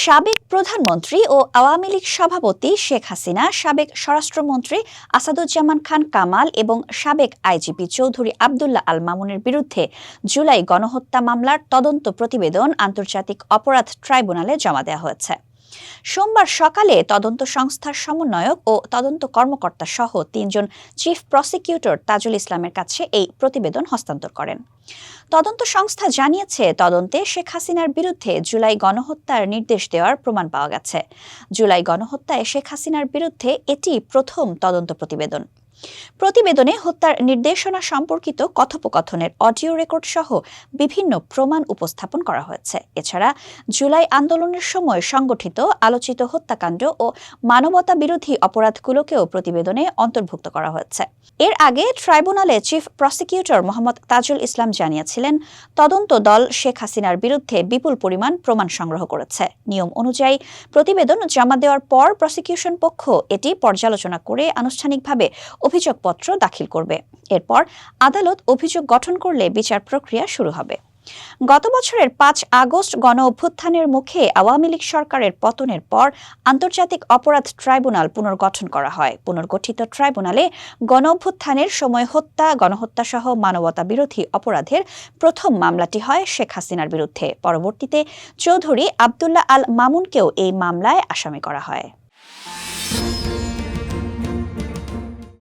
সাবেক প্রধানমন্ত্রী ও আওয়ামী লীগ সভাপতি শেখ হাসিনা, সাবেক স্বরাষ্ট্রমন্ত্রী আসাদুজ্জামান খান কামাল এবং সাবেক আইজিপি চৌধুরী আবদুল্লাহ আল মামুনের বিরুদ্ধে জুলাই গণহত্যা মামলার তদন্ত প্রতিবেদন আন্তর্জাতিক অপরাধ ট্রাইব্যুনালে জমা দেওয়া হয়েছে। সোমবার সকালে তদন্ত সংস্থার সমন্বয়ক ও তদন্ত কর্মকর্তা সহ ৩ জন চিফ প্রসিকিউটর তাজুল ইসলামের কাছে এই প্রতিবেদন হস্তান্তর করেন। তদন্ত সংস্থা জানিয়েছে, তদন্তে শেখ হাসিনার বিরুদ্ধে জুলাই গণহত্যার নির্দেশ দেওয়ার প্রমাণ পাওয়া গেছে। জুলাই গণহত্যায় শেখ হাসিনার বিরুদ্ধে এটি প্রথম তদন্ত প্রতিবেদন। প্রতিবেদনে হত্যার নির্দেশনা সম্পর্কিত কথোপকথনের অডিও রেকর্ড সহ বিভিন্ন প্রমাণ উপস্থাপন করা হয়েছে। এছাড়া জুলাই আন্দোলনের সময় সংগঠিত আলোচিত হত্যাকাণ্ড ও মানবতা বিরোধী অপরাধগুলোকেও প্রতিবেদনে অন্তর্ভুক্ত করা হয়েছে। এর আগে ট্রাইব্যুনালে চিফ প্রসিকিউটর মোহাম্মদ তাজুল ইসলাম জানিয়েছিলেন, তদন্ত দল শেখ হাসিনার বিরুদ্ধে বিপুল পরিমাণ প্রমাণ সংগ্রহ করেছে। নিয়ম অনুযায়ী প্রতিবেদন জমা দেওয়ার পর প্রসিকিউশন পক্ষ এটি পর্যালোচনা করে আনুষ্ঠানিকভাবে অভিযোগপত্র দাখিল করবে। এরপর আদালত অভিযোগ গঠন করলে বিচার প্রক্রিয়া শুরু হবে। গত বছরের ৫ আগস্ট গণ অভ্যুত্থানের মুখে আওয়ামী লীগ সরকারের পতনের পর আন্তর্জাতিক অপরাধ ট্রাইব্যুনাল পুনর্গঠন করা হয়। পুনর্গঠিত ট্রাইব্যুনালে গণ অভ্যুত্থানের সময় হত্যা, গণহত্যাসহ মানবতা বিরোধী অপরাধের প্রথম মামলাটি হয় শেখ হাসিনার বিরুদ্ধে। পরবর্তীতে চৌধুরী আবদুল্লাহ আল মামুনকেও এই মামলায় আসামি করা হয়।